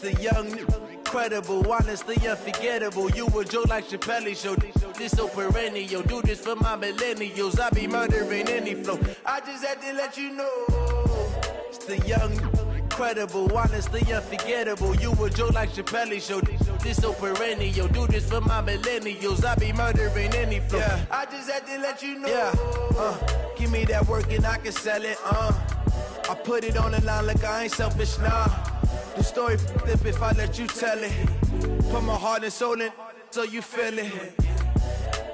The young, incredible, honestly unforgettable. You a joke like Chappelle Show. This so perennial. Do this for my millennials. I be murdering any flow. I just had to let you know. It's the young, incredible, honestly unforgettable. You a joke like Chappelle Show. This so perennial. Do this for my millennials. I be murdering any flow. Yeah. I just had to let you know. Yeah. Give me that work and I can sell it. I put it on the line like I ain't selfish, nah. The story flip if I let you tell it. Put my heart and soul in so you feel it.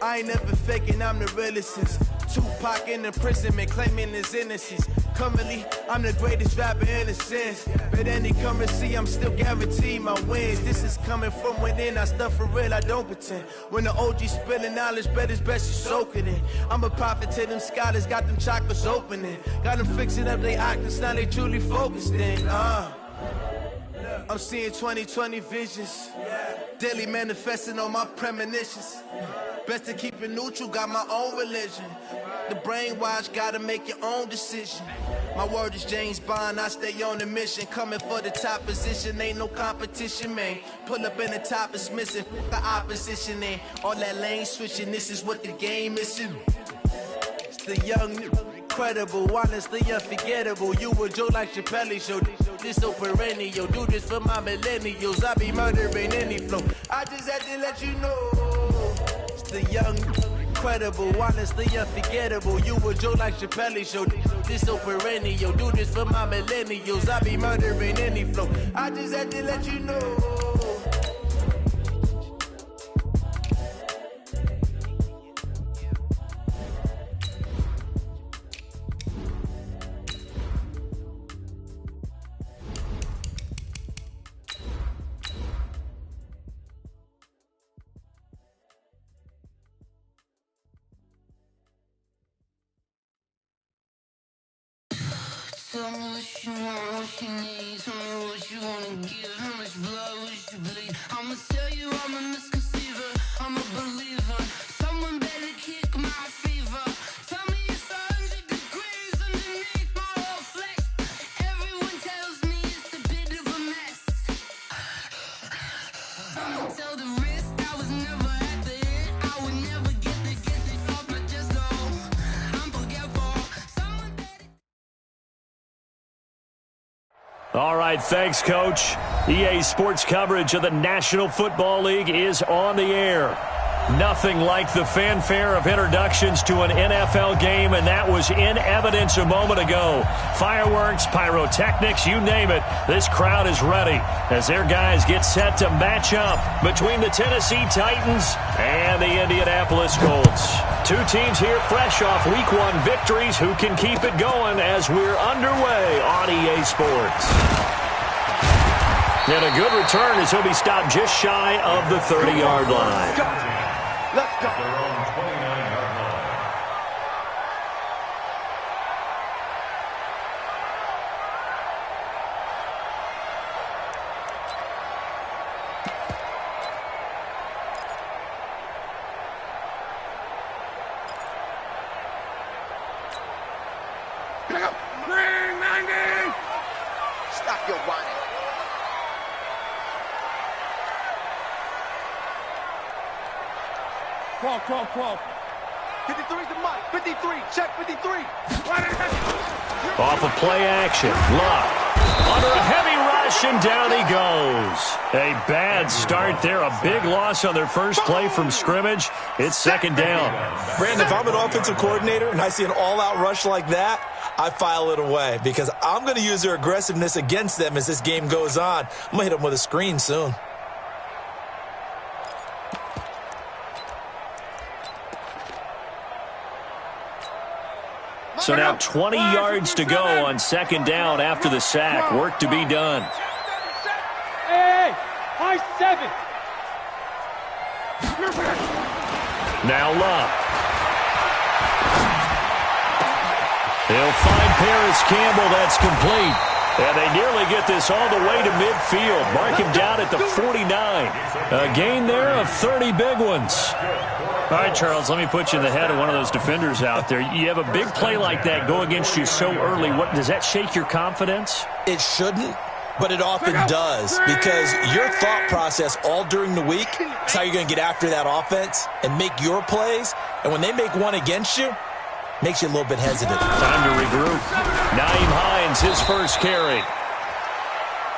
I ain't never faking, I'm the realest since Tupac in imprisonment, claiming his innocence. Currently, I'm the greatest rapper in a sense. But any currency, I'm still guaranteed my wins. This is coming from within, I stuff for real, I don't pretend. When the OG spilling knowledge, bet it's best you soak it in. I'm a prophet to them scholars, got them chakras opening. Got them fixing up their octaves, now they truly focused in. I'm seeing 2020 visions, daily manifesting on my premonitions. Best to keep it neutral, got my own religion. The brainwash, gotta make your own decision. My word is James Bond, I stay on the mission. Coming for the top position, ain't no competition, man. Pull up in the top, it's missing, the opposition ain't. All that lane switching, this is what the game is. It's the young, incredible, honestly unforgettable. You a joke like Chappelle Show. This so perennial. Do this for my millennials. I be murdering any flow. I just had to let you know. It's the young, incredible, honestly unforgettable. You a joke like Chappelle Show. This so perennial. Do this for my millennials. I be murdering any flow. I just had to let you know. Tell me what you want, what you need. Tell me what you wanna give. How much blood would you bleed? I'ma tell you I'm a misconceiver. I'm a believer. Someone better kick my fever. Tell me it's 100 degrees underneath my whole flesh. Everyone tells me it's a bit of a mess. I'ma tell the risk I was never at the end. I would never get this off my chest though. I'm forgetful. Someone better. All right, thanks, Coach. EA Sports coverage of the National Football League is on the air. Nothing like the fanfare of introductions to an NFL game, and that was in evidence a moment ago. Fireworks, pyrotechnics, you name it. This crowd is ready as their guys get set to match up between the Tennessee Titans and the Indianapolis Colts. Two teams here fresh off Week 1 victories. Who can keep it going as we're underway on EA Sports? And a good return as he'll be stopped just shy of the 30-yard line. Let's go. Their own 29-yard line. Green 90. Stop your whining. Crawl. 53's the mic. 53. Check 53. Off of play action. Luck. Under a heavy rush, and down he goes. A bad start there. A big loss on their first play from scrimmage. It's second down. Brandon, if I'm an offensive coordinator and I see an all-out rush like that, I file it away because I'm going to use their aggressiveness against them as this game goes on. I'm going to hit them with a screen soon. So now 20 yards to go on second down after the sack. Work to be done. Hey, high 7. Now Luck. They'll find Paris Campbell. That's complete. And they nearly get this all the way to midfield. Mark him down at the 49. A gain there of 30 big ones. All right, Charles, let me put you in the head of one of those defenders out there. You have a big play like that go against you so early. What does that shake your confidence? It shouldn't, But it often does, because your thought process all during the week is how you're going to get after that offense and make your plays. And when they make one against you, makes you a little bit hesitant. Time to regroup. Nyheim Hines, his first carry.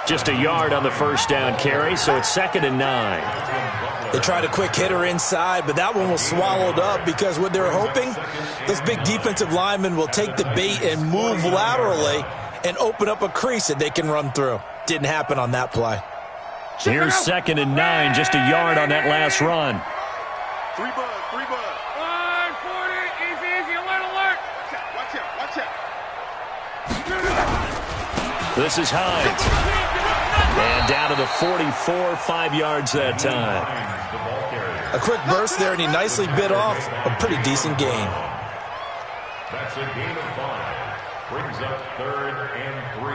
Just a yard on the first down carry, so it's 2nd and 9. They tried a quick hitter inside, but that one was swallowed up because what they're hoping, those big defensive linemen will take the bait and move laterally and open up a crease that they can run through. Didn't happen on that play. Here's 2nd and 9, just a yard on that last run. 3 bud. 140, easy, alert. Watch out. This is Hines. And down to the 44, 5 yards that time. A quick burst there, and he nicely bit off a pretty decent gain. That's a gain of 5. Brings up 3rd and 3.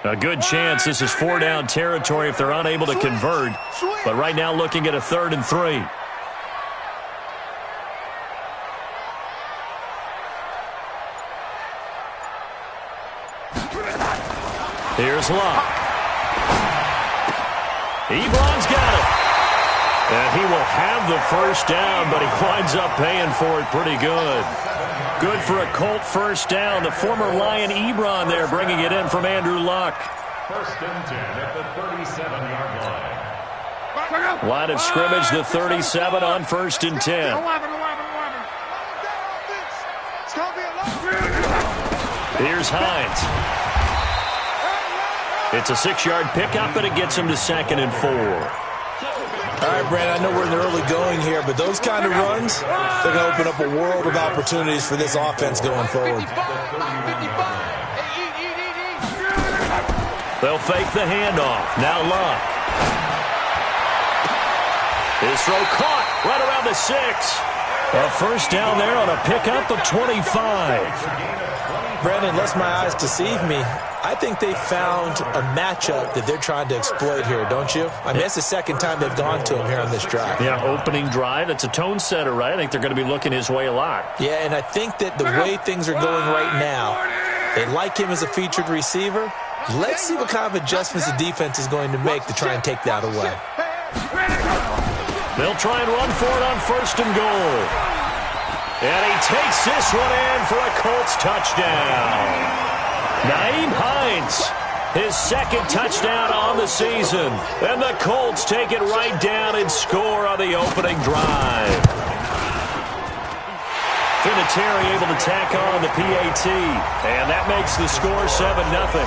A good chance this is 4-down territory if they're unable to convert. But right now looking at a 3rd and 3. Here's Locke. Ebron's got it. And he will have the first down, but he winds up paying for it pretty good. Good for a Colt first down. The former Lion Ebron there bringing it in from Andrew Luck. 1st and 10 at the 37-yard line. Line of scrimmage, the 37 on 1st and 10. Here's Hines. It's a 6-yard pickup, and it gets him to 2nd and 4. All right, Brandon, I know we're in the early going here, but those kind of runs, they're going to open up a world of opportunities for this offense going forward. They'll fake the handoff. Now Locke. His throw caught right around the 6. A first down there on a pickup of 25. Brandon, unless my eyes deceive me, I think they found a matchup that they're trying to exploit here, don't you? I mean, it's the second time they've gone to him here on this drive. Yeah, opening drive. It's a tone setter, right? I think they're going to be looking his way a lot. Yeah, and I think that the way things are going right now, they like him as a featured receiver. Let's see what kind of adjustments the defense is going to make to try and take that away. They'll try and run for it on 1st and goal. And he takes this one in for a Colts touchdown. Nyheim Hines, his 2nd touchdown on the season. And the Colts take it right down and score on the opening drive. Vinatieri able to tack on the PAT. And that makes the score 7-0.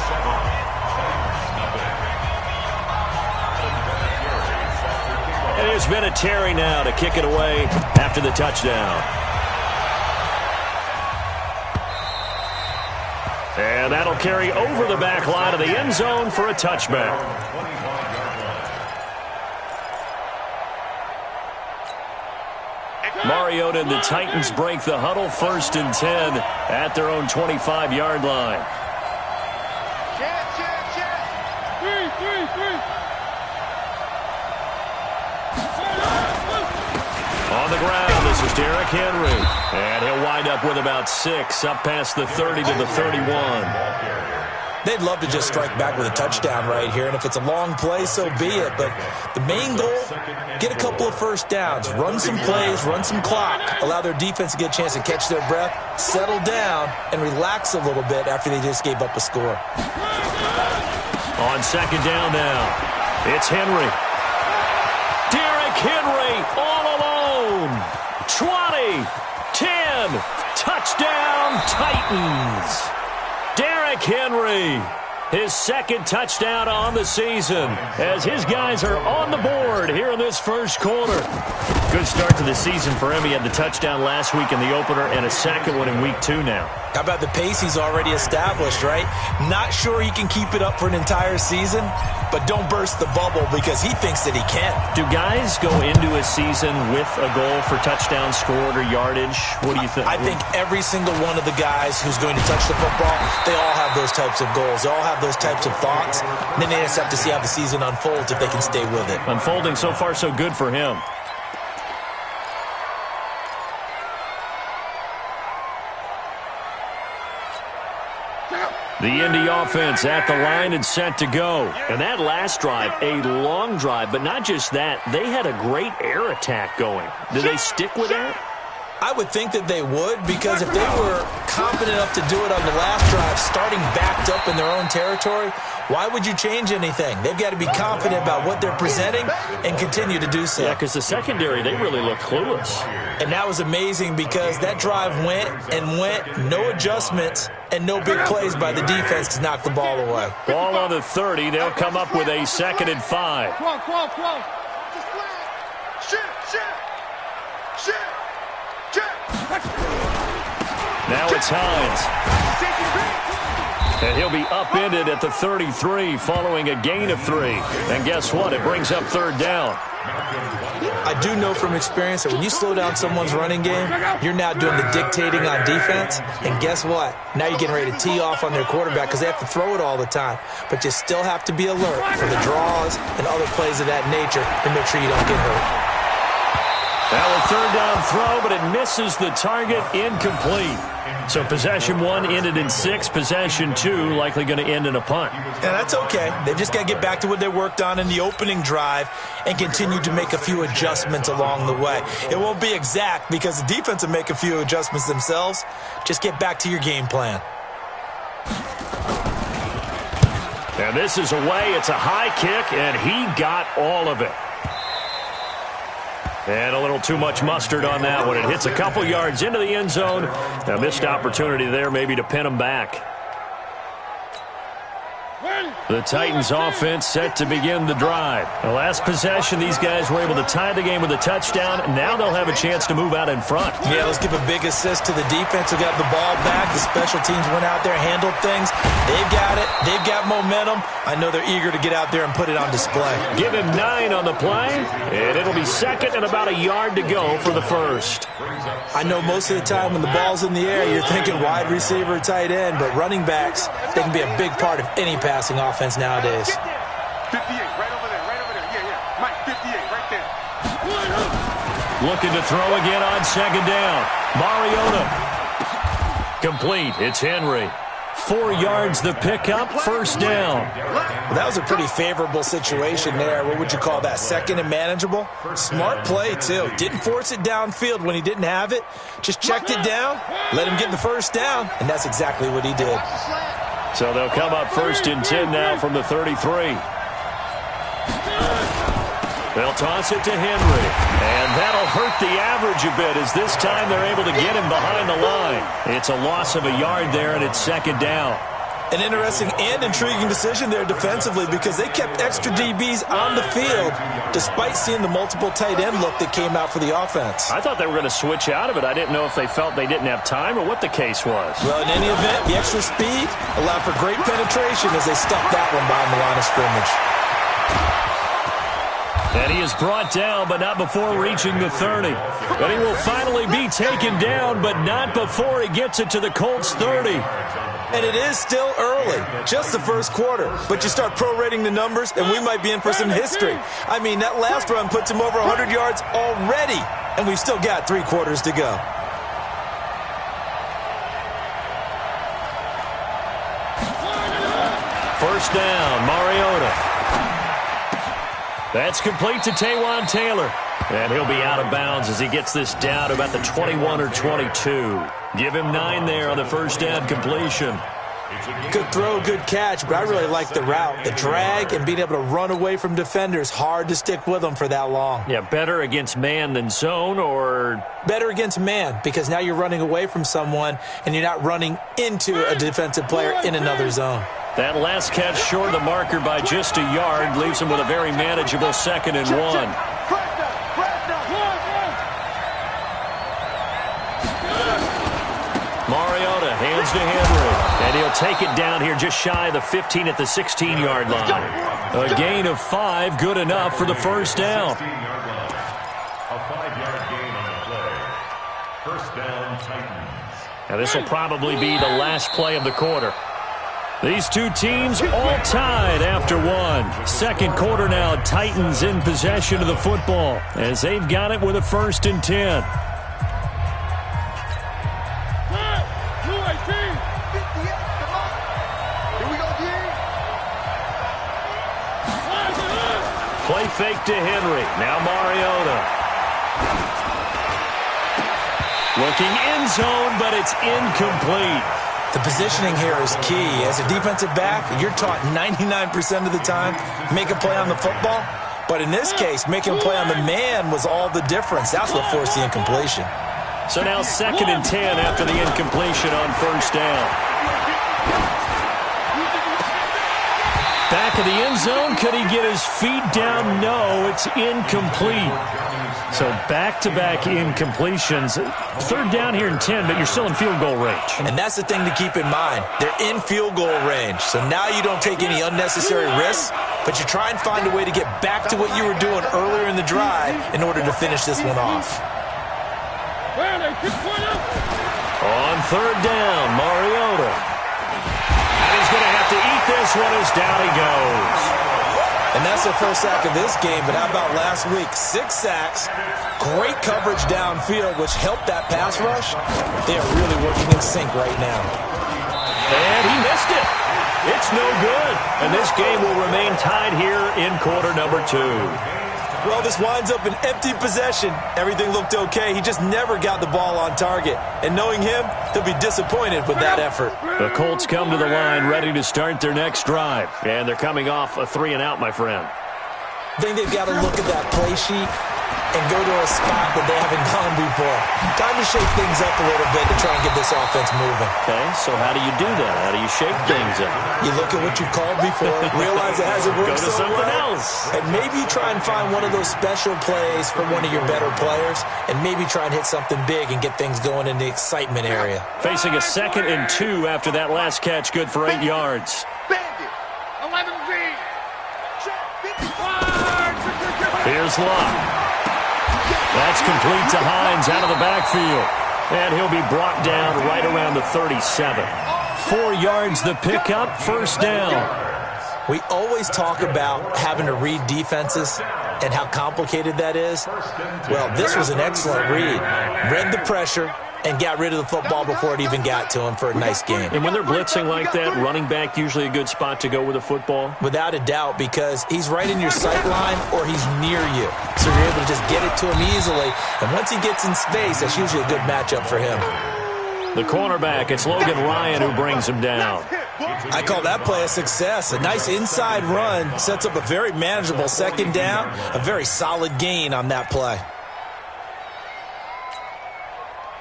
And here's Vinatieri now to kick it away after the touchdown. And that'll carry over the back line of the end zone for a touchback. Mariota and the Titans break the huddle, 1st and 10 at their own 25-yard line. On the ground, this is Derrick Henry. And he'll wind up with about 6, up past the 30 to the 31. They'd love to just strike back with a touchdown right here, and if it's a long play, so be it. But the main goal, get a couple of first downs, run some plays, run some clock, allow their defense to get a chance to catch their breath, settle down, and relax a little bit after they just gave up a score. On 2nd down now, it's Henry. Derrick Henry all alone. 20, 10, touchdown Titans. Derrick Henry, his 2nd touchdown on the season as his guys are on the board here in this first quarter. Good start to the season for him. He had the touchdown last week in the opener and a 2nd one in week 2 now. How about the pace he's already established, right? Not sure he can keep it up for an entire season, but don't burst the bubble because he thinks that he can. Do guys go into a season with a goal for touchdown scored or yardage? What do you think? I think every single one of the guys who's going to touch the football, they all have those types of goals. They all have those types of thoughts. And then they just have to see how the season unfolds if they can stay with it. Unfolding so far so good for him. The Indy offense at the line and set to go. And that last drive, a long drive, but not just that. They had a great air attack going. Do they stick with that? I would think that they would, because if they were confident enough to do it on the last drive, starting backed up in their own territory, why would you change anything? They've got to be confident about what they're presenting and continue to do so. Yeah, because the secondary, they really look clueless. And that was amazing because that drive went and went, no adjustments, and no big plays by the defense to knock the ball away. Ball on the 30. They'll come up with a 2nd and 5. Come on. Shit. Now it's Hines. And he'll be upended at the 33 following a gain of 3. And guess what? It brings up 3rd down. I do know from experience that when you slow down someone's running game, you're now doing the dictating on defense. And guess what? Now you're getting ready to tee off on their quarterback because they have to throw it all the time. But you still have to be alert for the draws and other plays of that nature to make sure you don't get hurt. Now a 3rd down throw, but it misses the target, incomplete. So possession 1 ended in 6. Possession 2 likely going to end in a punt. Yeah, that's okay. They've just got to get back to what they worked on in the opening drive and continue to make a few adjustments along the way. It won't be exact because the defense will make a few adjustments themselves. Just get back to your game plan. And this is away. It's a high kick, and he got all of it. And a little too much mustard on that one. It hits a couple yards into the end zone. A missed opportunity there maybe to pin him back. The Titans offense set to begin the drive. The last possession, these guys were able to tie the game with a touchdown. Now they'll have a chance to move out in front. Yeah, let's give a big assist to the defense who got the ball back. The special teams went out there, handled things. They've got it. They've got momentum. I know they're eager to get out there and put it on display. Give him 9 on the play, and it'll be 2nd and about a yard to go for the 1st. I know most of the time when the ball's in the air, you're thinking wide receiver, tight end, but running backs, they can be a big part of any passing offense nowadays. 58, right over there. Yeah. Mike, 58, right there. Looking to throw again on 2nd down. Mariota. Complete. It's Henry. 4 yards the pickup, 1st down. Well, that was a pretty favorable situation there. What would you call that? 2nd and manageable? Smart play, too. Didn't force it downfield when he didn't have it. Just checked it down, let him get the 1st down, and that's exactly what he did. So they'll come up 1st and 10 now from the 33. They'll toss it to Henry. And that'll hurt the average a bit as this time they're able to get him behind the line. It's a loss of a yard there, and it's 2nd down. An interesting and intriguing decision there defensively because they kept extra DBs on the field despite seeing the multiple tight end look that came out for the offense. I thought they were going to switch out of it. I didn't know if they felt they didn't have time or what the case was. Well, in any event, the extra speed allowed for great penetration as they stuffed that one behind the line of scrimmage. And he is brought down, but not before reaching the 30. But he will finally be taken down, but not before he gets it to the Colts 30. And it is still early, just the 1st quarter. But you start prorating the numbers, and we might be in for some history. I mean, that last run puts him over 100 yards already, and we've still got 3 quarters to go. First down, Mariota. That's complete to Taywan Taylor. And he'll be out of bounds as he gets this down to about the 21 or 22. Give him 9 there on the 1st down completion. Good throw, good catch, but I really like the route. The drag and being able to run away from defenders, hard to stick with them for that long. Yeah, better against man than zone, or? Better against man, because now you're running away from someone and you're not running into a defensive player in another zone. That last catch short of the marker by just a yard leaves him with a very manageable 2nd and 1. Mariota hands to Henry, and he'll take it down here just shy of the 15 at the 16-yard line. A gain of 5, good enough for the 1st down. A 5-yard gain on the play. 1st down, Titans. Now this will probably be the last play of the quarter. These two teams all tied after 1. 2nd quarter now, Titans in possession of the football as they've got it with a 1st and 10. fake to Henry. Now Mariota. Looking end zone, but it's incomplete. The positioning here is key. As a defensive back, you're taught 99% of the time, make a play on the football. But in this case, making a play on the man was all the difference. That's what forced the incompletion. So now 2nd and 10 after the incompletion on first down. Back of the end zone. Could he get his feet down? No, it's incomplete. So back-to-back incompletions. 3rd down here and 10, but you're still in field goal range. And that's the thing to keep in mind. They're in field goal range. So now you don't take any unnecessary risks, but you try and find a way to get back to what you were doing earlier in the drive in order to finish this one off. On 3rd down, Mariota. And he's going to have to eat this one as down he goes. And that's the first sack of this game, but how about last week? 6 sacks, great coverage downfield, which helped that pass rush. They are really working in sync right now. And he missed it. It's no good. And this game will remain tied here in quarter number 2. Well, this winds up an empty possession. Everything looked okay. He just never got the ball on target. And knowing him, he'll be disappointed with that effort. The Colts come to the line ready to start their next drive. And they're coming off a 3-and-out, my friend. I think they've got to look at that play sheet and go to a spot that they haven't gone before. Time to shake things up a little bit to try and get this offense moving. Okay, so how do you do that? How do you shake things up? You look at what you called before, realize it hasn't worked so well. Go to something else. And maybe try and find one of those special plays for one of your better players, and maybe try and hit something big and get things going in the excitement area. Facing a 2nd and 2 after that last catch, good for 8 yards. Here's Locke. That's complete to Hines out of the backfield. And he'll be brought down right around the 37. 4 yards the pickup, 1st down. We always talk about having to read defenses and how complicated that is. Well, this was an excellent read. Read the pressure and got rid of the football before it even got to him for a nice game. And when they're blitzing like that, running back usually a good spot to go with the football? Without a doubt, because he's right in your sight line or he's near you. So you're able to just get it to him easily. And once he gets in space, that's usually a good matchup for him. The cornerback, it's Logan Ryan who brings him down. I call that play a success. A nice inside run sets up a very manageable 2nd down. A very solid gain on that play.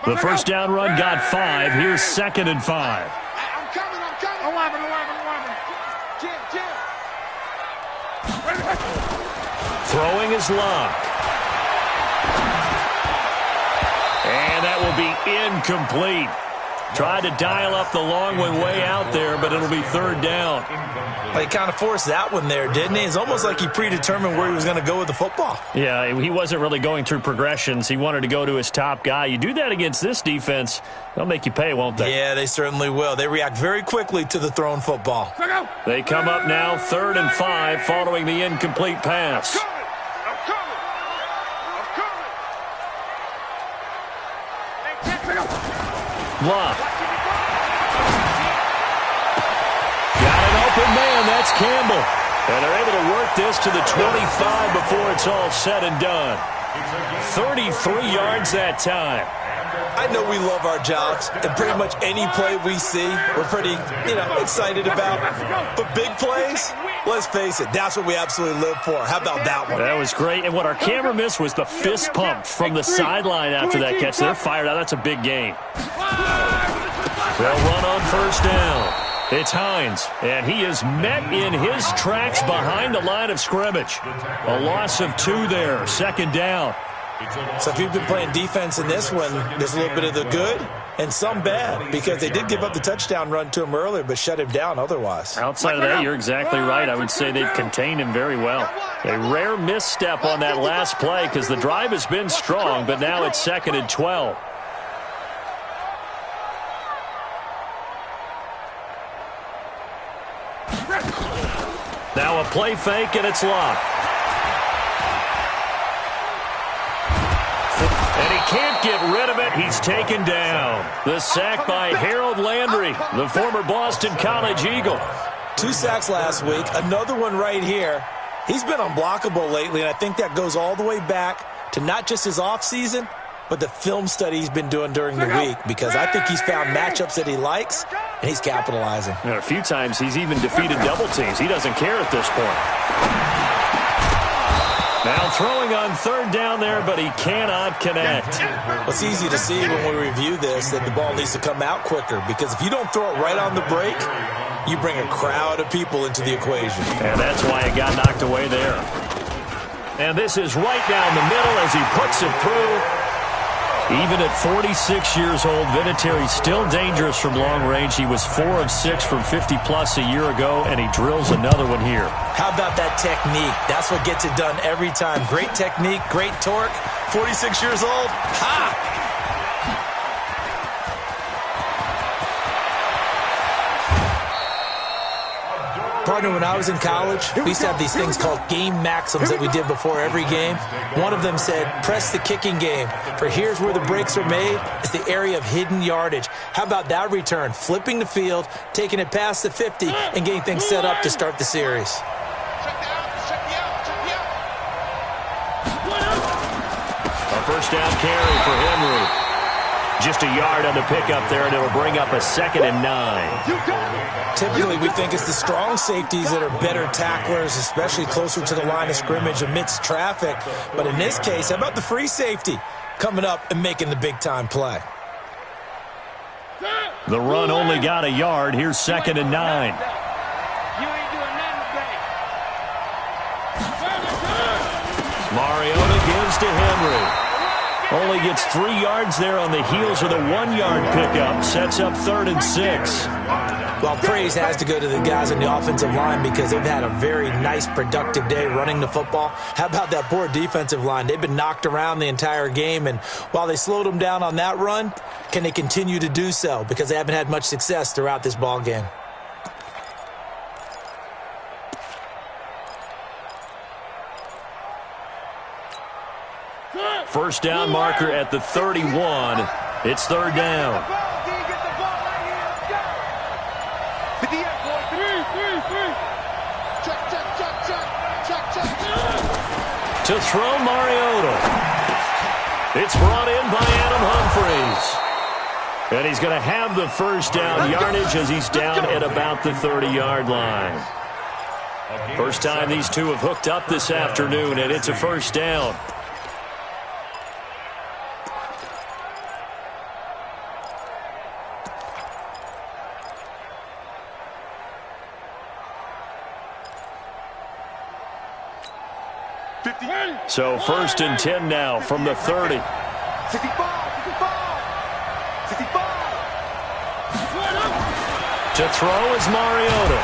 The 1st down run got 5. Here's 2nd and 5. I'm coming. 11. Throwing is Locke. And that will be incomplete. Tried to dial up the long one way out there, but it'll be 3rd down. Well, he kind of forced that one there, didn't he? It's almost like he predetermined where he was going to go with the football. Yeah, he wasn't really going through progressions. He wanted to go to his top guy. You do that against this defense, they'll make you pay, won't they? Yeah, they certainly will. They react very quickly to the thrown football. They come up now 3rd and 5 following the incomplete pass. Locke. Got an open man. That's Campbell. And they're able to work this to the 25 before it's all said and done. 33 yards that time. I know we love our jobs, and pretty much any play we see, we're pretty, excited about. But big plays, let's face it, that's what we absolutely live for. How about that one? That was great. And what our camera missed was the fist pump from the sideline after that catch. They're fired out. That's a big game. They'll run on 1st down. It's Hines, and he is met in his tracks behind the line of scrimmage. A loss of 2 there, 2nd down. So if you've been playing defense in this one, there's a little bit of the good and some bad, because they did give up the touchdown run to him earlier, but shut him down otherwise. Outside of that, you're exactly right. I would say they've contained him very well. A rare misstep on that last play because the drive has been strong, but now it's 2nd and 12. Now a play fake, and it's Locke. And he can't get rid of it. He's taken down. The sack by Harold Landry, the former Boston College Eagle. 2 sacks last week, another one right here. He's been unblockable lately, and I think that goes all the way back to not just his offseason, but the film study he's been doing during the week, because I think he's found matchups that he likes, and he's capitalizing. And a few times he's even defeated double teams. He doesn't care at this point. Now throwing on third down there, but he cannot connect. Well, it's easy to see when we review this that the ball needs to come out quicker, because if you don't throw it right on the break, you bring a crowd of people into the equation. And that's why it got knocked away there. And this is right down the middle as he puts it through. Even at 46 years old, Vinatieri's still dangerous from long range. He was 4 of 6 from 50-plus a year ago, and he drills another one here. How about that technique? That's what gets it done every time. Great technique, great torque. 46 years old, ha! Partner, when I was in college, we used to have these things called game maxims that we did before every game. One of them said, press the kicking game. For here's where the breaks are made. It's the area of hidden yardage. How about that return? Flipping the field, taking it past the 50, and getting things set up to start the series. A first down carry for Henry. Just a yard on the pickup there, and it'll bring up a 2nd and 9. Typically, we think it's the strong safeties that are better tacklers, especially closer to the line of scrimmage amidst traffic. But in this case, how about the free safety coming up and making the big-time play? The run only got a yard. Here's 2nd and 9. Mariota gives to Henry. Only gets 3 yards there on the heels of the 1-yard pickup. Sets up 3rd and 6. Well, praise has to go to the guys on the offensive line because they've had a very nice, productive day running the football. How about that poor defensive line? They've been knocked around the entire game, and while they slowed them down on that run, can they continue to do so? Because they haven't had much success throughout this ball game. First down marker at the 31. It's 3rd down. To throw Mariota. It's brought in by Adam Humphries. And he's going to have the first down yardage as he's down at about the 30-yard line. First time these two have hooked up this afternoon, and it's a first down. So 1st and 10 now from the 30. 65. To throw is Mariota.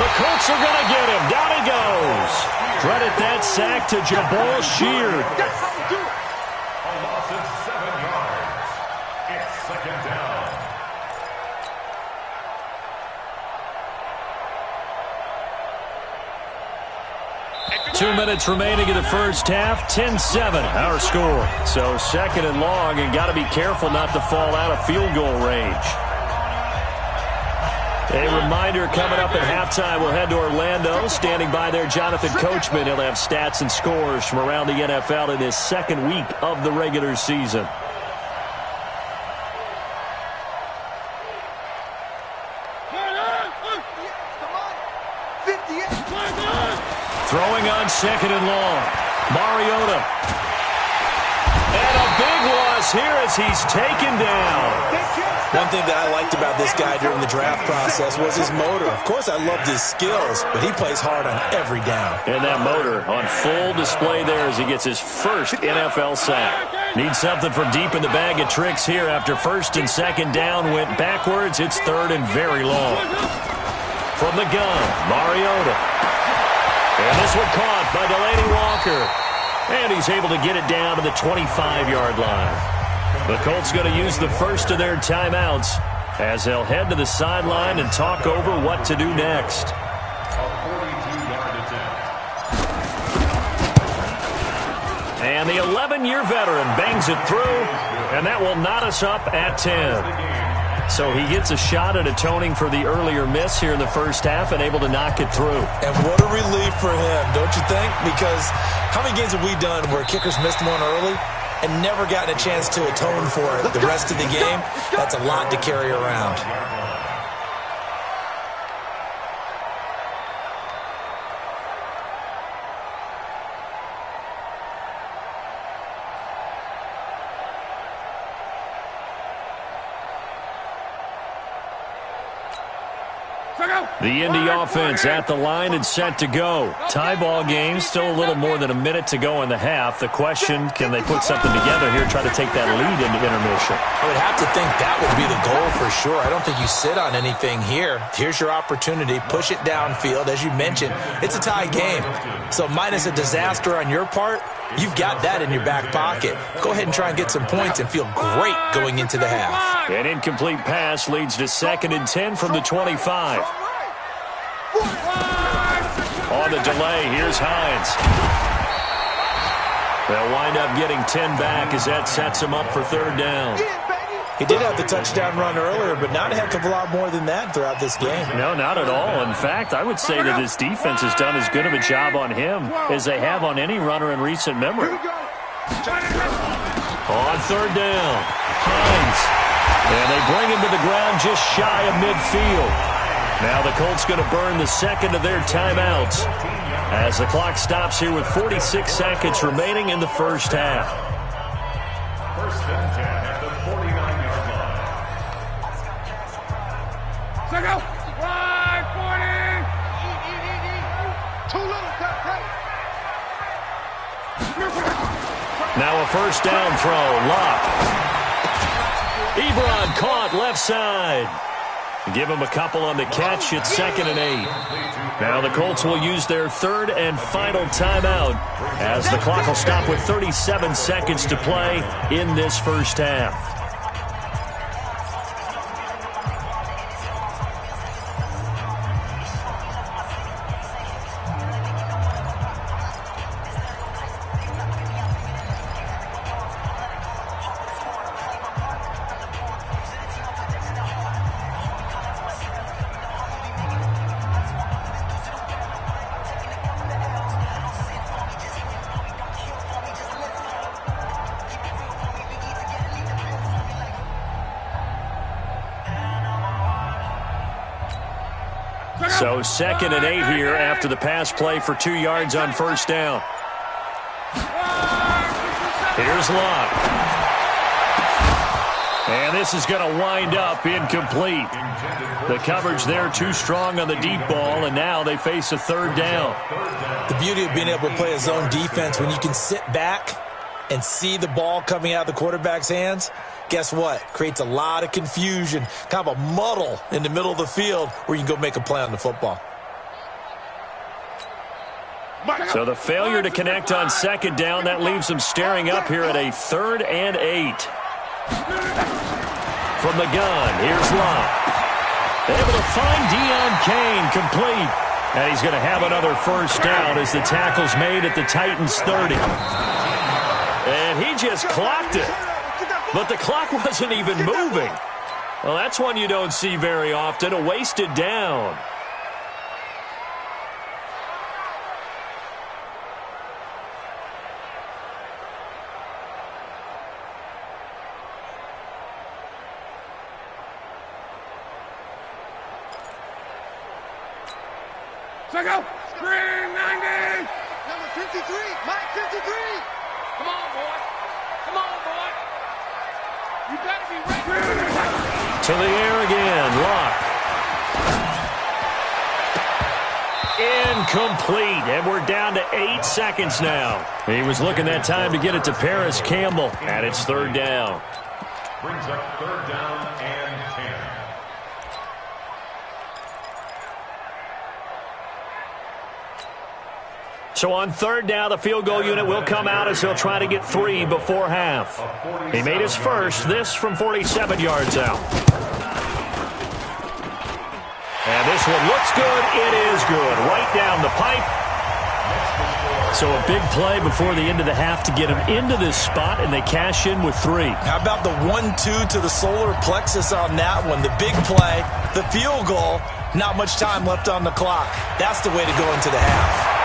The Colts are going to get him. Down he goes. Credit that sack to Jabal Sheard. That's how we do it. A loss of 7 yards. It's 2nd down. 2 minutes remaining in the first half. 10-7, our score. So 2nd and long, and got to be careful not to fall out of field goal range. A reminder, coming up at halftime, we'll head to Orlando. Standing by there, Jonathan Coachman. He'll have stats and scores from around the NFL in his 2nd week of the regular season. Throwing on 2nd and long. Mariota. And a big loss here as he's taken down. One thing that I liked about this guy during the draft process was his motor. Of course, I loved his skills, but he plays hard on every down. And that motor on full display there as he gets his first NFL sack. Needs something from deep in the bag of tricks here after 1st and 2nd down went backwards. It's 3rd and very long. From the gun, Mariota. And this one caught by Delaney Walker. And he's able to get it down to the 25-yard line. The Colts going to use the first of their timeouts as they'll head to the sideline and talk over what to do next. And the 11-year veteran bangs it through, and that will knot us up at 10. So he gets a shot at atoning for the earlier miss here in the first half and able to knock it through. And what a relief for him, don't you think? Because how many games have we done where kickers missed one early and never gotten a chance to atone for it the rest of the game? That's a lot to carry around. The Indy offense at the line and set to go. Tie ball game, still a little more than a minute to go in the half. The question, can they put something together here, try to take that lead into intermission? I would have to think that would be the goal for sure. I don't think you sit on anything here. Here's your opportunity. Push it downfield. As you mentioned, it's a tie game. So minus a disaster on your part, you've got that in your back pocket. Go ahead and try and get some points and feel great going into the half. An incomplete pass leads to 2nd and 10 from the 25. On the delay, here's Hines. They'll wind up getting 10 back as that sets him up for 3rd down. He did have the touchdown run earlier, but not a heck of a lot more than that throughout this game. No, not at all. In fact, I would say that this defense has done as good of a job on him as they have on any runner in recent memory. On 3rd down, Hines. And they bring him to the ground just shy of midfield. Now the Colts going to burn the second of their timeouts as the clock stops here with 46 seconds remaining in the first half. 1st and 10 at the 49-yard line. Go! Wide 40! Too little, Now a 1st down throw. Locke. Ebron caught left side. Give him a couple on the catch. It's 2nd and 8. Now the Colts will use their 3rd and final timeout as the clock will stop with 37 seconds to play in this first half. So 2nd and 8 here after the pass play for 2 yards on 1st down. Here's Locke. And this is going to wind up incomplete. The coverage there too strong on the deep ball, and now they face a 3rd down. The beauty of being able to play a zone defense when you can sit back and see the ball coming out of the quarterback's hands, guess what? Creates a lot of confusion, kind of a muddle in the middle of the field where you can go make a play on the football. So the failure to connect on 2nd down, that leaves them staring up here at a 3rd and 8. From the gun, here's Locke. Able to find Deion Kane, complete. And he's going to have another 1st down as the tackle's made at the Titans' 30. And he just clocked it. But the clock wasn't even moving. Well, that's one you don't see very often, a wasted down. Go! Green 90! Number 53! Mike 53! Come on, boy! Come on, boy! You better be ready! To the air again, Locke. Incomplete, and we're down to 8 seconds now. He was looking that time to get it to Paris Campbell, and it's 3rd down. Brings up 3rd down and 10. So on 3rd down, the field goal unit will come out as he'll try to get 3 before half. He made his first, this from 47 yards out. And this one looks good. It is good. Right down the pipe. So a big play before the end of the half to get them into this spot, and they cash in with 3. How about the 1-2 to the solar plexus on that one? The big play, the field goal, not much time left on the clock. That's the way to go into the half.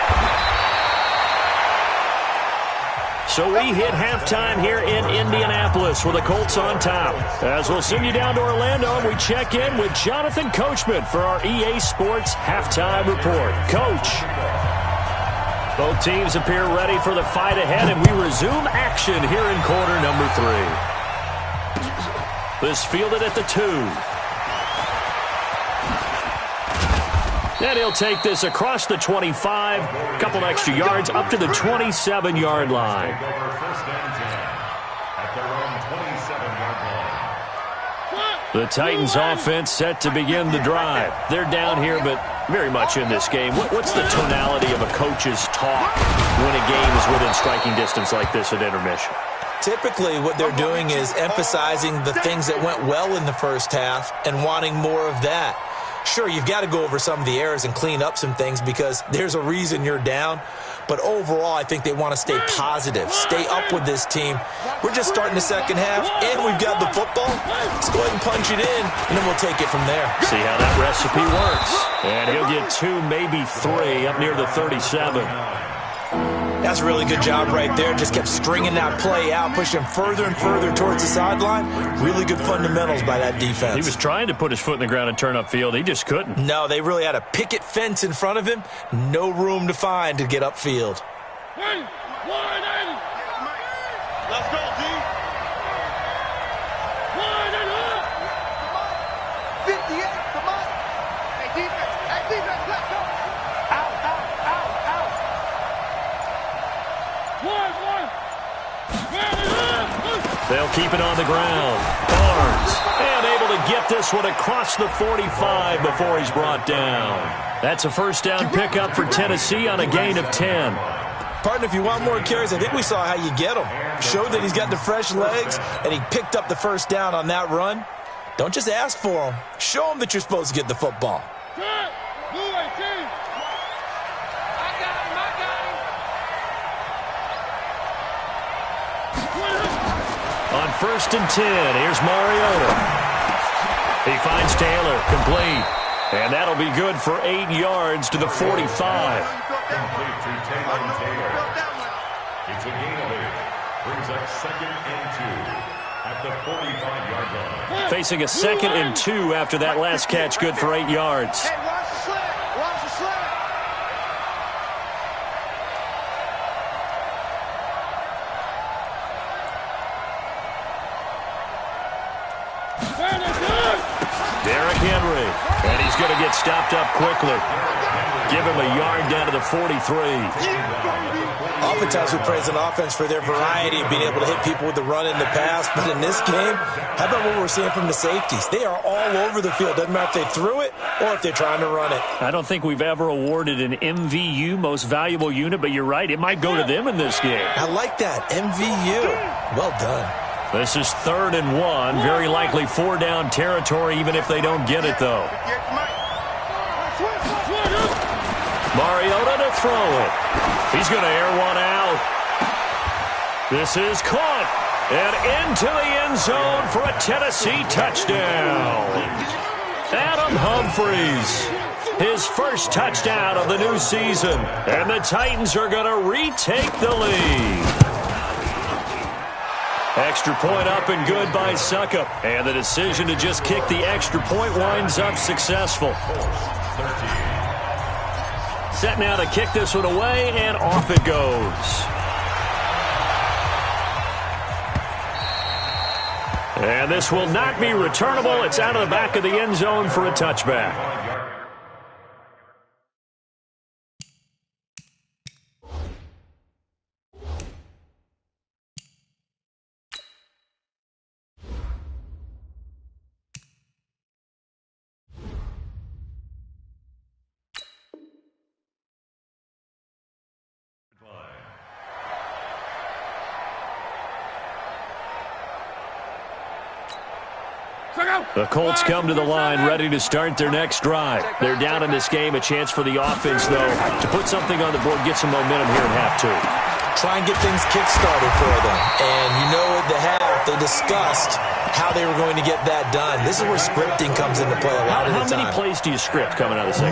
So we hit halftime here in Indianapolis with the Colts on top. As we'll send you down to Orlando, we check in with Jonathan Coachman for our EA Sports Halftime Report. Coach. Both teams appear ready for the fight ahead, and we resume action here in quarter number 3. This fielded at the 2. And he'll take this across the 25, a couple extra yards up to the 27-yard line. The Titans offense set to begin the drive. They're down here, but very much in this game. What's the tonality of a coach's talk when a game is within striking distance like this at intermission? Typically, what they're doing is emphasizing the things that went well in the first half and wanting more of that. Sure, you've got to go over some of the errors and clean up some things because there's a reason you're down. But overall, I think they want to stay positive, stay up with this team. We're just starting the second half, and we've got the football. Let's go ahead and punch it in, and then we'll take it from there. See how that recipe works. And he'll get 2, maybe 3 up near the 37. That's a really good job right there. Just kept stringing that play out, pushing further and further towards the sideline. Really good fundamentals by that defense. He was trying to put his foot in the ground and turn upfield. He just couldn't. No, they really had a picket fence in front of him. No room to find to get upfield. Let's go, D. 58, come on. Hey, defense, let's go. Out. They'll keep it on the ground. Barnes, and able to get this one across the 45 before he's brought down. That's a first down pickup for Tennessee on a gain of 10. Partner, if you want more carries, I think we saw how you get him. Showed that he's got the fresh legs, and he picked up the first down on that run. Don't just ask for him. Show him that you're supposed to get the football. On 1st and 10, here's Mariota. He finds Taylor, complete. And that'll be good for 8 yards to the 45. Complete to Taylor. It's a gain of 8. Brings up 2nd and 2 at the 45-yard line. Facing a 2nd and 2 after that last catch, good for 8 yards. Hey, watch the slant. Watch the slant. Derrick Henry, and he's going to get stopped up quickly. Give him a yard down to the 43. Oftentimes we praise an offense for their variety of being able to hit people with the run in the pass, but in this game, how about what we're seeing from the safeties? They are all over the field. Doesn't matter if they threw it or if they're trying to run it. I don't think we've ever awarded an MVU, most valuable unit, but you're right, it might go to them in this game. I like that, MVU. Well done. This is 3rd and 1, very likely 4-down territory, even if they don't get it, though. Mariota to throw it. He's going to air one out. This is caught. And into the end zone for a Tennessee touchdown. Adam Humphries, his first touchdown of the new season. And the Titans are going to retake the lead. Extra point up and good by Suckup. And the decision to just kick the extra point winds up successful. Set now to kick this one away, and off it goes. And this will not be returnable. It's out of the back of the end zone for a touchback. The Colts come to the line ready to start their next drive. They're down in this game. A chance for the offense, though, to put something on the board, get some momentum here in half two. Try and get things kick-started for them. And you know at the half, they discussed how they were going to get that done. This is where scripting comes into play a lot of the time. How many plays do you script coming out of the second?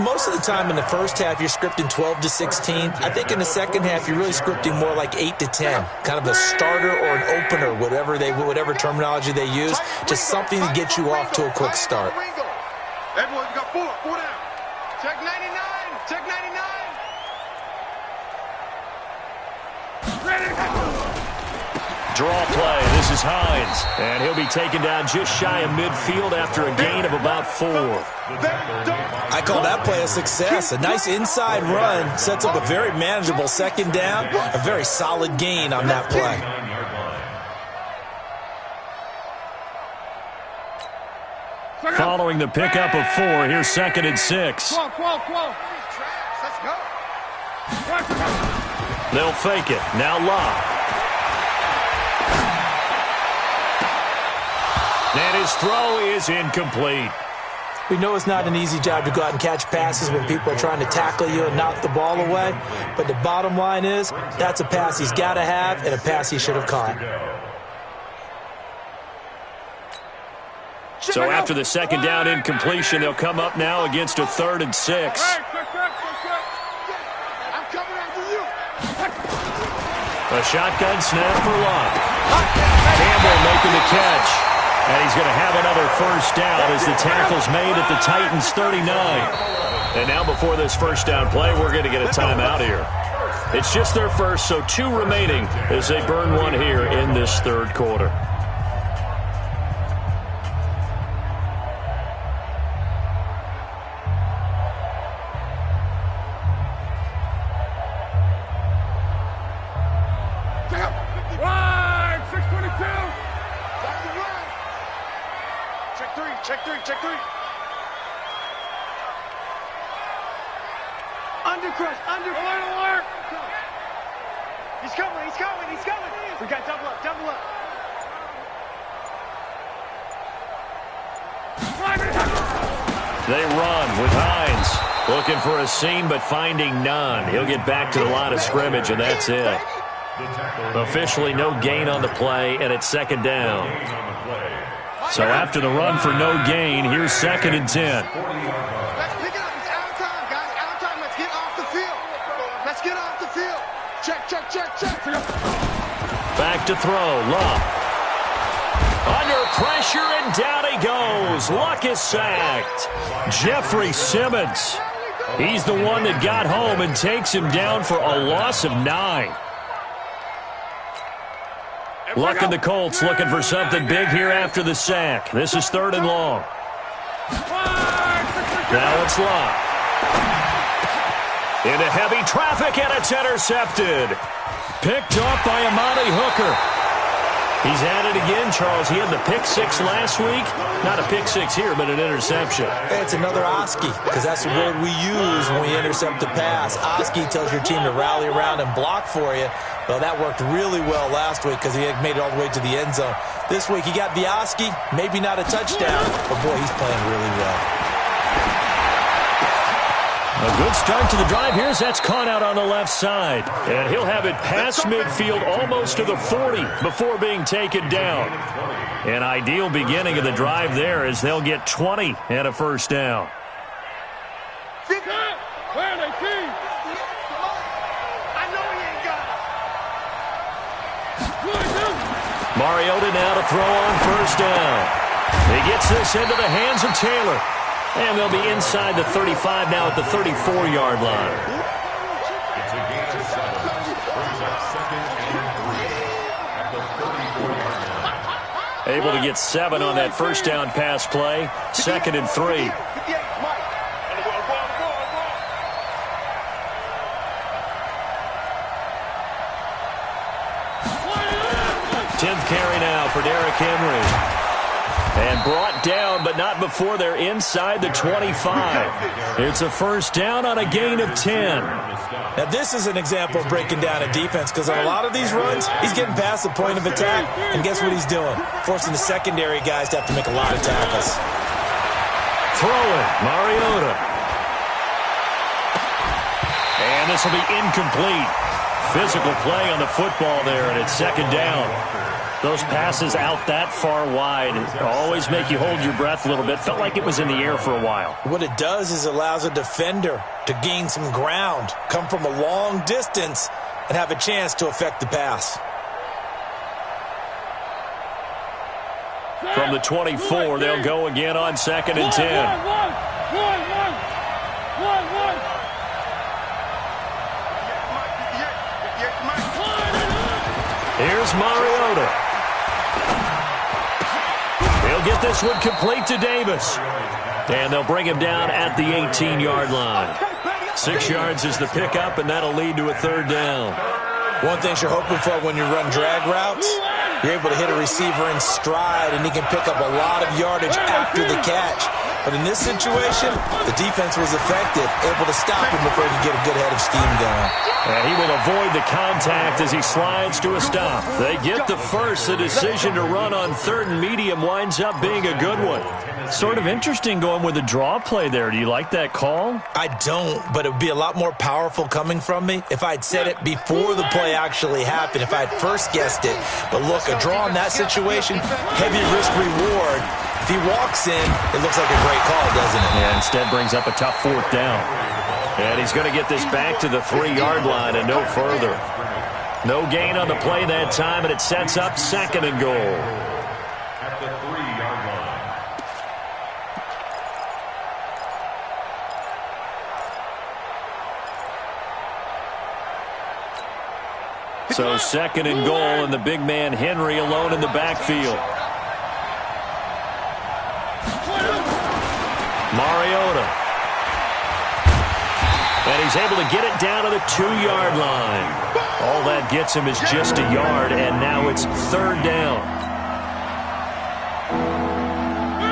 Most of the time in the first half, you're scripting 12 to 16. I think in the second half, you're really scripting more like 8 to 10. Kind of a starter or an opener, whatever terminology they use. Just something to get you off to a quick start. Everyone, you got four down. Check 99, check 99. Draw play. This is Hines. And he'll be taken down just shy of midfield after a gain of about 4. I call that play a success. A nice inside run sets up a very manageable second down. A very solid gain on that play. Following the pickup of 4, here's 2nd and 6. Let's go. They'll fake it. Now Locke. And his throw is incomplete. We know it's not an easy job to go out and catch passes when people are trying to tackle you and knock the ball away. But the bottom line is, that's a pass he's got to have and a pass he should have caught. So after the second down incompletion, they'll come up now against a 3rd and 6. I'm coming after you. A shotgun snap for Locke. Campbell making the catch. And he's going to have another first down as the tackle's made at the Titans' 39. And now before this first down play, we're going to get a timeout here. It's just their first, so 2 remaining as they burn one here in this third quarter. Check three. Under. Alert. He's coming. We got double up. They run with Hines. Looking for a seam, but finding none. He'll get back to the line of scrimmage, and that's it. Officially no gain on the play, and it's 2nd down. So after the run for no gain, here's 2nd and 10. Let's pick it up. It's out of time, guys. Out of time. Let's get off the field. Check. Back to throw. Luck. Under pressure, and down he goes. Luck is sacked. Jeffrey Simmons. He's the one that got home and takes him down for a loss of 9. Luck and the Colts looking for something big here after the sack. This is 3rd and long. Now it's Luck. Into heavy traffic, and it's intercepted. Picked off by Amani Hooker. He's at it again, Charles. He had the pick 6 last week. Not a pick 6 here, but an interception. Hey, it's another Oski, because that's the word we use when we intercept the pass. Oski tells your team to rally around and block for you. Well, that worked really well last week because he had made it all the way to the end zone. This week, he got the Oski, maybe not a touchdown, but boy, he's playing really well. A good start to the drive. Here's that's caught out on the left side. And he'll have it past midfield almost to the 40 before being taken down. An ideal beginning of the drive there as they'll get 20 and a first down. Mariota now to throw on first down. He gets this into the hands of Taylor. And they'll be inside the 35 now at the 34-yard line. It's a gain of 7. Brings up 2nd and 3 at the 34-yard line. Able to get 7 on that first down pass play. 2nd and 3. 10th carry now for Derrick Henry. And brought down, but not before they're inside the 25. It's a first down on a gain of 10. Now, this is an example of breaking down a defense because on a lot of these runs, he's getting past the point of attack, and guess what he's doing? Forcing the secondary guys to have to make a lot of tackles. Throwing, Mariota. And this will be incomplete. Physical play on the football there, and it's second down. Those passes out that far wide always make you hold your breath a little bit. Felt like it was in the air for a while. What it does is it allows a defender to gain some ground, come from a long distance, and have a chance to affect the pass. From the 24, they'll go again on 2nd and 10. Here's Mariota. He'll get this one complete to Davis. And they'll bring him down at the 18-yard line. 6 yards is the pickup, and that'll lead to a third down. One thing you're hoping for when you run drag routes, you're able to hit a receiver in stride, and he can pick up a lot of yardage after the catch. But in this situation, the defense was effective, able to stop him before he could get a good head of steam going. And he will avoid the contact as he slides to a stop. They get the first. The decision to run on 3rd and medium winds up being a good one. Sort of interesting going with the draw play there. Do you like that call? I don't, but it would be a lot more powerful coming from me if I'd said it before the play actually happened, if I'd first guessed it. But look, a draw in that situation, heavy risk-reward. If he walks in, it looks like a great call, doesn't it? Yeah, instead brings up a tough 4th down. And he's going to get this back to the 3-yard line and no further. No gain on the play that time, and it sets up 2nd and goal. At the 3-yard line. So 2nd and goal, and the big man Henry alone in the backfield. Mariota. And he's able to get it down to the 2-yard line. All that gets him is just a yard, and now it's 3rd down.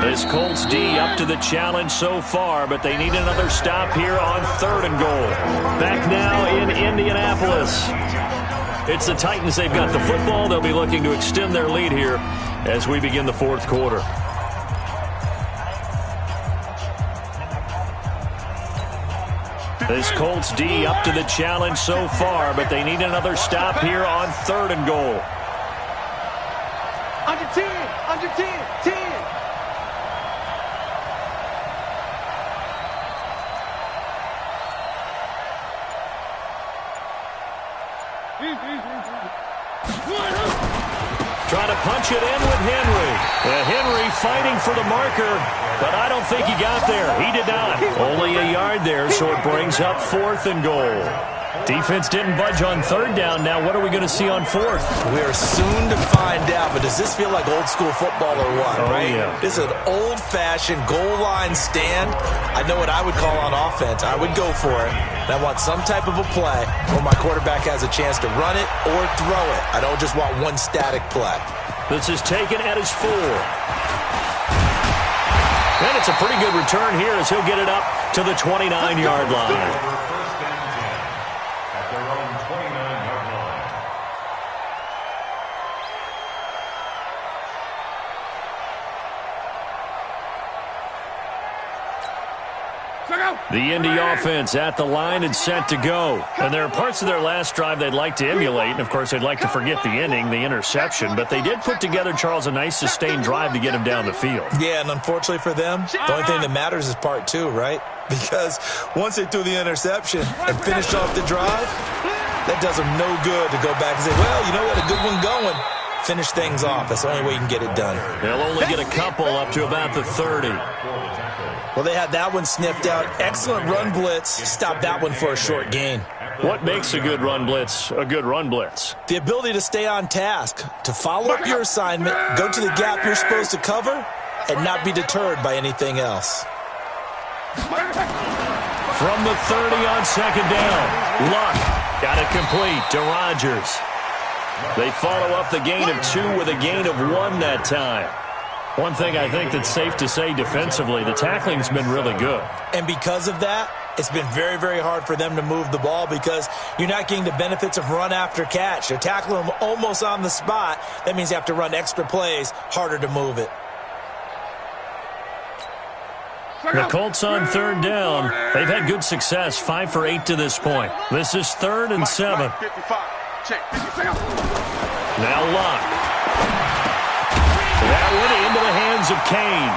This Colts D up to the challenge so far, but they need another stop here on 3rd and goal. Back now in Indianapolis. It's the Titans. They've got the football. They'll be looking to extend their lead here as we begin the 4th quarter. This Colts D up to the challenge so far, but they need another stop here on 3rd and goal. Under 10, under 10, 10. Trying to punch it in with Henry. Henry fighting for the marker, but I don't think he got there. He did not. Only a yard there, so it brings up 4th and goal. Defense didn't budge on 3rd down. Now what are we going to see on 4th? We are soon to find out, but does this feel like old school football or what, right? Yeah. This is an old-fashioned goal line stand. I know what I would call on offense. I would go for it. And I want some type of a play where my quarterback has a chance to run it or throw it. I don't just want one static play. This is taken at his 4. And it's a pretty good return here as he'll get it up to the 29-yard line. The Indy offense at the line and set to go. And there are parts of their last drive they'd like to emulate. And, of course, they'd like to forget the ending, the interception. But they did put together, Charles, a nice sustained drive to get him down the field. Yeah, and unfortunately for them, the only thing that matters is part 2, right? Because once they threw the interception and finished off the drive, that does them no good to go back and say, well, you know what, a good one going. Finish things off. That's the only way you can get it done. They'll only get a couple up to about the 30. Well, they had that one sniffed out. Excellent run blitz. Stop that one for a short gain. What makes a good run blitz a good run blitz? The ability to stay on task, to follow up your assignment, go to the gap you're supposed to cover, and not be deterred by anything else. From the 30 on 2nd down. Luck got it complete to Rodgers. They follow up the gain of 2 with a gain of 1 that time. One thing I think that's safe to say defensively, the tackling's been really good. And because of that, it's been very, very hard for them to move the ball because you're not getting the benefits of run after catch. You're tackling them almost on the spot. That means you have to run extra plays, harder to move it. The Colts on third down. They've had good success, 5 for 8 to this point. This is 3rd and 7. Now Locke. That one into the hands of Kane.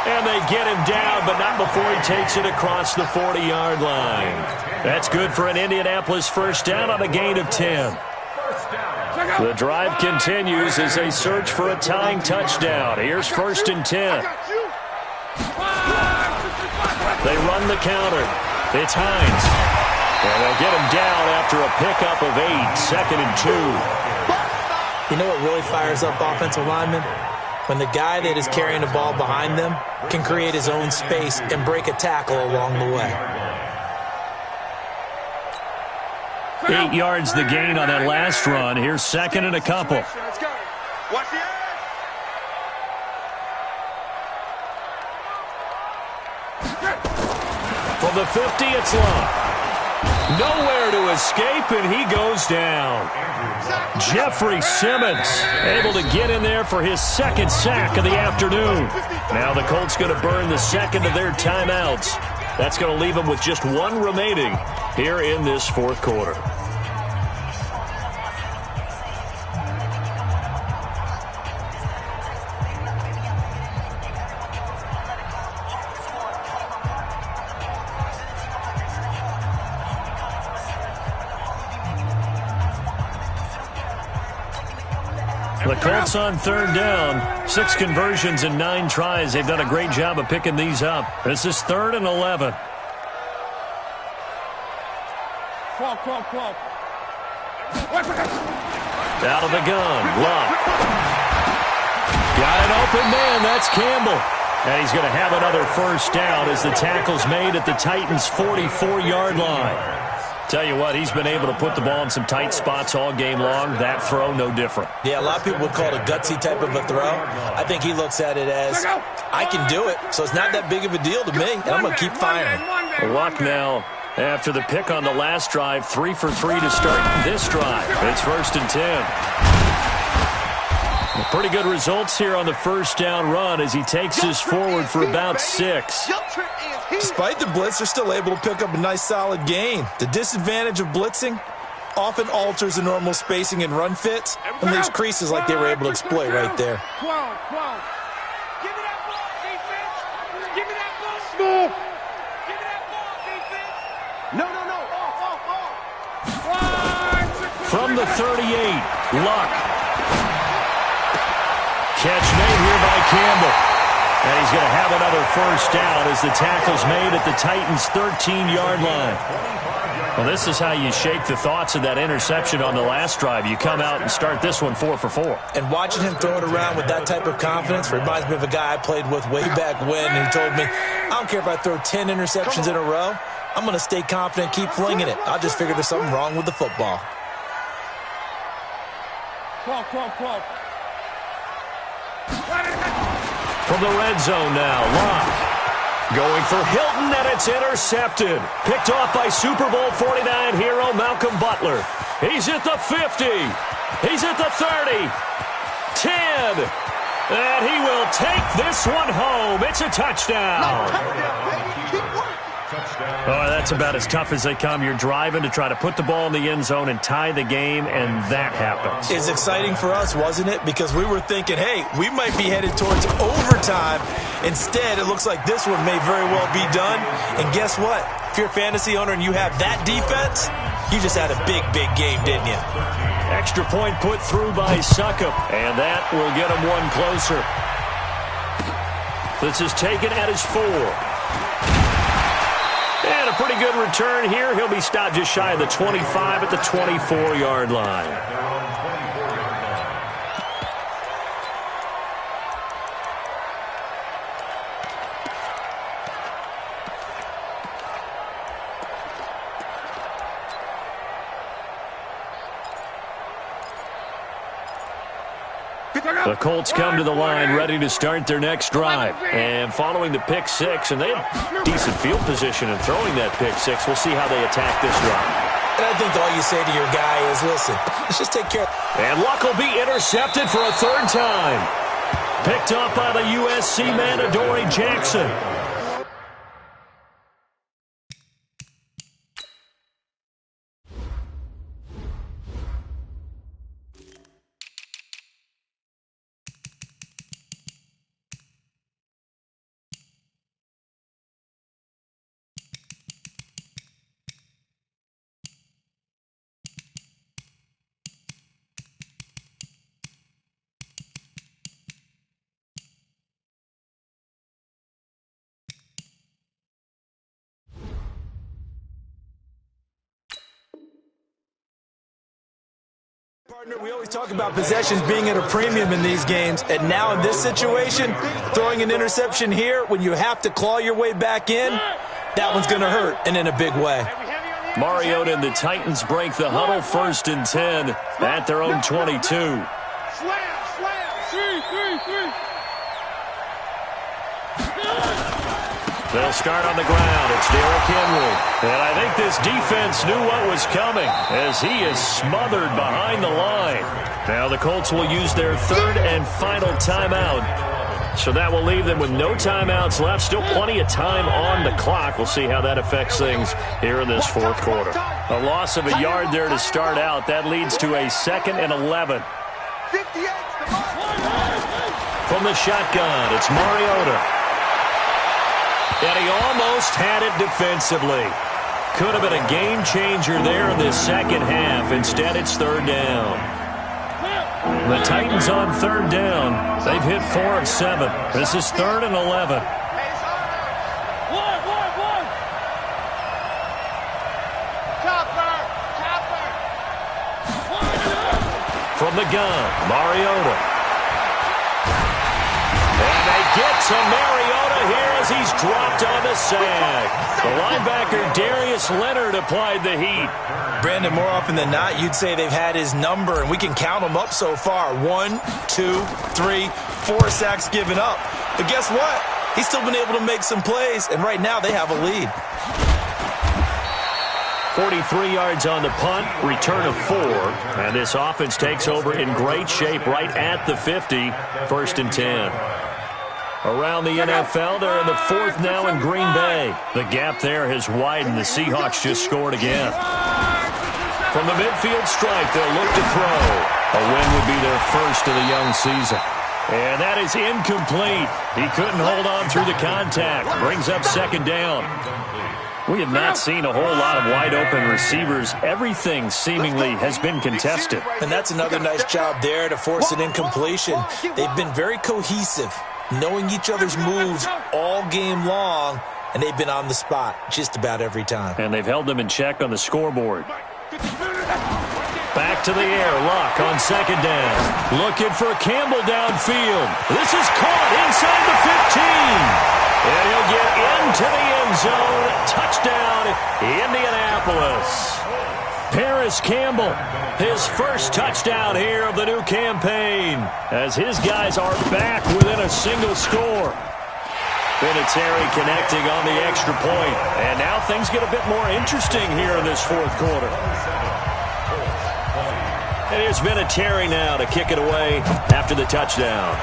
And they get him down, but not before he takes it across the 40-yard line. That's good for an Indianapolis first down on a gain of 10. The drive continues as they search for a tying touchdown. Here's 1st and 10. They run the counter. It's Hines. And they'll get him down after a pickup of 8, 2nd and 2. You know what really fires up offensive linemen? When the guy that is carrying the ball behind them can create his own space and break a tackle along the way. 8 yards the gain on that last run. Here's 2nd and a couple. Watch the From the 50, it's Locke. Nowhere to escape, and he goes down. Jeffrey Simmons able to get in there for his 2nd sack of the afternoon. Now the Colts going to burn the 2nd of their timeouts. That's going to leave them with just 1 remaining here in this 4th quarter. The Colts on third down. 6 conversions and 9 tries. They've done a great job of picking these up. This is 3rd and 11. Out of the gun. Locke. Got an open man. That's Campbell. And he's going to have another first down as the tackle's made at the Titans' 44-yard line. Tell you what, he's been able to put the ball in some tight spots all game long. That throw, no different. Yeah, a lot of people would call it a gutsy type of a throw. I think he looks at it as, I can do it, so it's not that big of a deal to me, and I'm going to keep firing. Luck now, after the pick on the last drive, 3 for 3 to start this drive. It's 1st and 10. Pretty good results here on the first down run as he takes us forward for about 6. Despite the blitz, they're still able to pick up a nice solid gain. The disadvantage of blitzing often alters the normal spacing and run fits and leaves creases like they were able to exploit right there. Give me that ball, defense. Give me that ball. Smooth. Give me that ball, defense. No. From the 38, Luck. Catch made here by Campbell. And he's going to have another first down as the tackle's made at the Titans' 13-yard line. Well, this is how you shake the thoughts of that interception on the last drive. You come out and start this one 4 for 4. And watching him throw it around with that type of confidence reminds me of a guy I played with way back when who told me, I don't care if I throw 10 interceptions in a row. I'm going to stay confident and keep flinging it. I just figure there's something wrong with the football. From the red zone now, Locke going for Hilton, and it's intercepted. Picked off by Super Bowl 49 hero Malcolm Butler. He's at the 50. He's at the 30. 10. And he will take this one home. It's a touchdown. Oh, that's about as tough as they come. You're driving to try to put the ball in the end zone and tie the game, and that happens. It's exciting for us, wasn't it? Because we were thinking, hey, we might be headed towards overtime. Instead, it looks like this one may very well be done. And guess what? If you're a fantasy owner and you have that defense, you just had a big, big game, didn't you? Extra point put through by Succop, and that will get him one closer. This is taken at his 4. And a pretty good return here. He'll be stopped just shy of the 25 at the 24-yard line. The Colts come to the line ready to start their next drive. And following the pick six, and they have decent field position in throwing that pick six. We'll see how they attack this drive. And I think all you say to your guy is, listen, let's just take care of it. And Luck will be intercepted for a third time. Picked up by the USC man, Adoree Jackson. Partner, we always talk about possessions being at a premium in these games, and now in this situation, throwing an interception here when you have to claw your way back in, that one's going to hurt, and in a big way. Mariota and the Titans break the huddle, 1st and 10 at their own 22. Slam. 3. They'll start on the ground. It's Derrick Henry. And I think this defense knew what was coming as he is smothered behind the line. Now the Colts will use their 3rd and final timeout. So that will leave them with no timeouts left. Still plenty of time on the clock. We'll see how that affects things here in this 4th quarter. A loss of a yard there to start out. That leads to a 2nd and 11. From the shotgun, it's Mariota. And he almost had it defensively. Could have been a game changer there in this second half. Instead, it's 3rd down. The Titans on 3rd down. They've hit 4 of 7. This is 3rd and 11. From the gun, Mariota. And they get to Mariota here as he's dropped on the sack. The linebacker, Darius Leonard, applied the heat. Brandon, more often than not, you'd say they've had his number, and we can count them up so far. 1, 2, 3, 4 sacks given up. But guess what? He's still been able to make some plays, and right now they have a lead. 43 yards on the punt, return of 4. And this offense takes over in great shape right at the 50, 1st and 10. Around the NFL, they're in the 4th now in Green Bay. The gap there has widened. The Seahawks just scored again. From the midfield stripe, they'll look to throw. A win would be their first of the young season. And that is incomplete. He couldn't hold on through the contact. Brings up 2nd down. We have not seen a whole lot of wide-open receivers. Everything seemingly has been contested. And that's another nice job there to force an incompletion. They've been very cohesive, knowing each other's moves all game long, and they've been on the spot just about every time. And they've held them in check on the scoreboard. Back to the air, Luck on 2nd down. Looking for Campbell downfield. This is caught inside the 15. And he'll get into the end zone. Touchdown, Indianapolis. Paris Campbell, his first touchdown here of the new campaign, as his guys are back within a single score. Vinatieri connecting on the extra point. And now things get a bit more interesting here in this 4th quarter. And here's Vinatieri now to kick it away after the touchdown.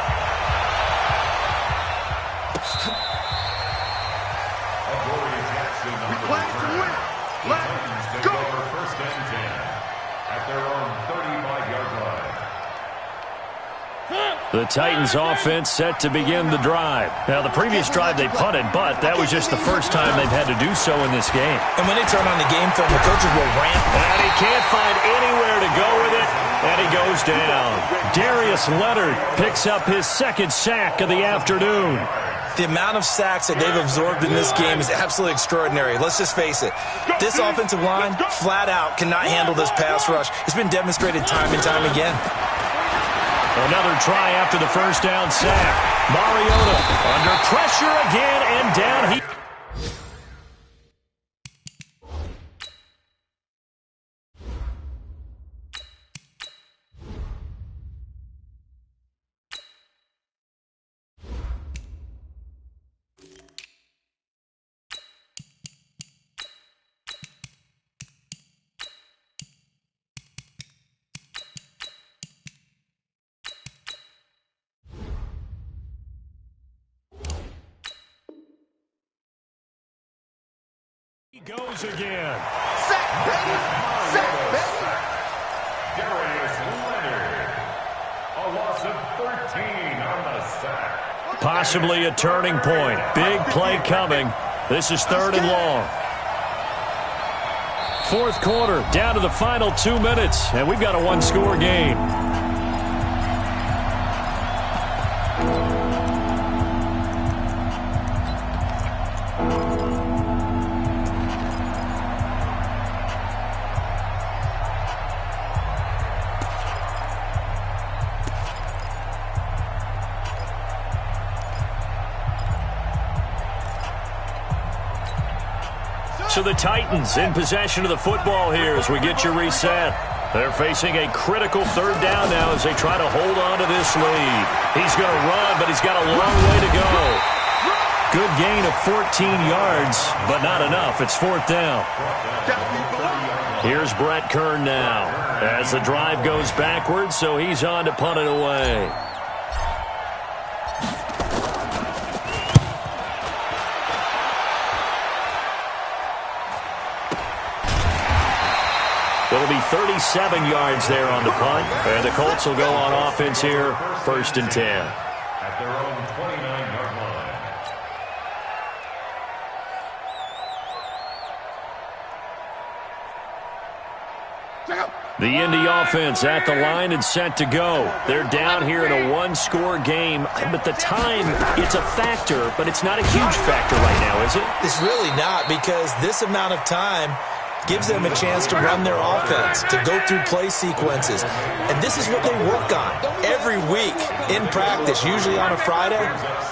The Titans offense set to begin the drive. Now, the previous drive they punted, but that was just the first time they've had to do so in this game. And when they turn on the game film, the coaches will ramp. And he can't find anywhere to go with it, and he goes down. Darius Leonard picks up his 2nd sack of the afternoon. The amount of sacks that they've absorbed in this game is absolutely extraordinary. Let's just face it. This offensive line, flat out, cannot handle this pass rush. It's been demonstrated time and time again. Another try after the 1st down sack. Mariota under pressure again and down. He He goes again. Sack, baby. Sack, baby. Darius Leonard. A loss of 13 on the sack. Possibly a turning point. Big play coming. This is 3rd and long. 4th quarter, down to the final 2 minutes, and we've got a one-score game. So the Titans in possession of the football here as we get you reset. They're facing a critical 3rd down now as they try to hold on to this lead. He's going to run, but he's got a long way to go. Good gain of 14 yards, but not enough. It's 4th down. Here's Brett Kern now as the drive goes backwards, so he's on to punt it away. It'll be 37 yards there on the punt, and the Colts will go on offense here, 1st and 10. At their own 29-yard line. The Indy offense at the line and set to go. They're down here in a one-score game, but the time, it's a factor, but it's not a huge factor right now, is it? It's really not, because this amount of time gives them a chance to run their offense, to go through play sequences. And this is what they work on every week in practice, usually on a Friday.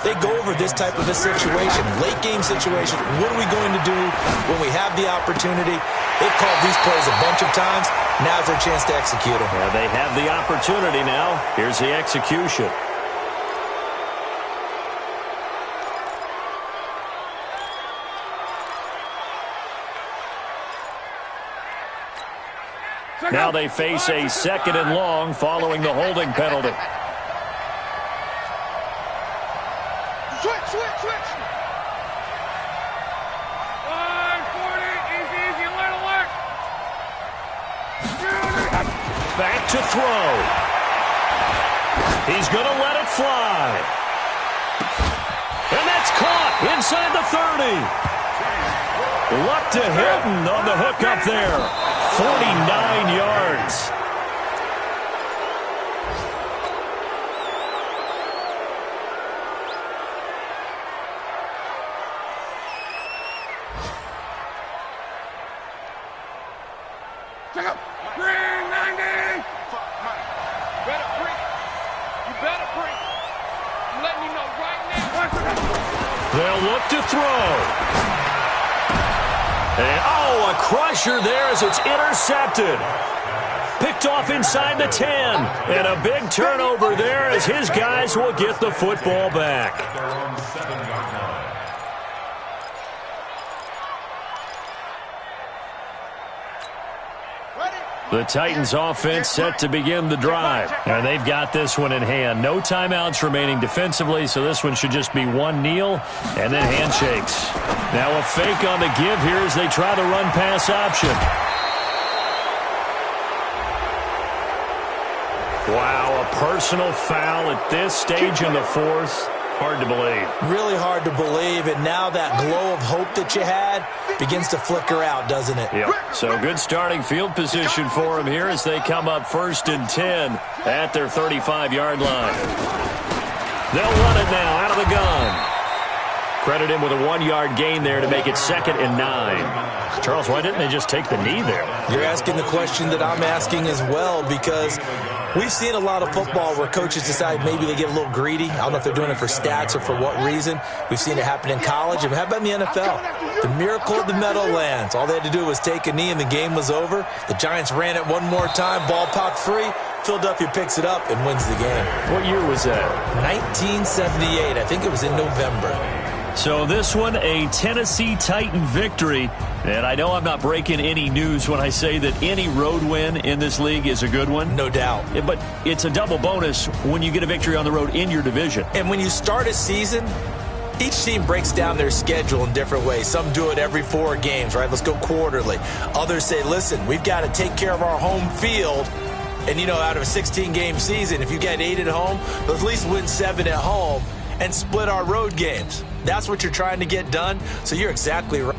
They go over this type of a situation, late game situation. What are we going to do when we have the opportunity? They've called these plays a bunch of times. Now's their chance to execute them. Yeah, they have the opportunity now. Here's the execution. Now they face a 2nd and long following the holding penalty. Switch. 40, easy, alert. Back to throw. He's going to let it fly. And that's caught inside the 30. Luck to Hilton on the hook up there. 49 yards. Check out. Green 90. You better bring. I'm letting you know right now. They'll look to throw. And, a crusher there as it's intercepted. Picked off inside the 10. And a big turnover there as his guys will get the football back. Their own 7-yard line. The Titans offense set to begin the drive. And they've got this one in hand. No timeouts remaining defensively, so this one should just be one kneel and then handshakes. Now a fake on the give here as they try the run-pass option. Wow, a personal foul at this stage in the 4th. Hard to believe. Really hard to believe, and now that glow of hope that you had begins to flicker out, doesn't it? Yep. So good starting field position for them here as they come up 1st and 10 at their 35-yard line. They'll run it now out of the gun. Credit him with a 1-yard gain there to make it 2nd and 9. Charles, why didn't they just take the knee there? You're asking the question that I'm asking as well, because we've seen a lot of football where coaches decide maybe they get a little greedy. I don't know if they're doing it for stats or for what reason. We've seen it happen in college. And how about in the NFL? The miracle of the Meadowlands. All they had to do was take a knee and the game was over. The Giants ran it one more time. Ball popped free. Philadelphia picks it up and wins the game. What year was that? 1978. I think it was in November. So this one, a Tennessee Titan victory. And I know I'm not breaking any news when I say that any road win in this league is a good one. No doubt. But it's a double bonus when you get a victory on the road in your division. And when you start a season Each team breaks down their schedule in different ways. Some do it every 4 games, right? Let's go quarterly. Others say, listen, we've got to take care of our home field. And, out of a 16-game season, if you get 8 at home, let's at least win 7 at home and split our road games. That's what you're trying to get done. So you're exactly right.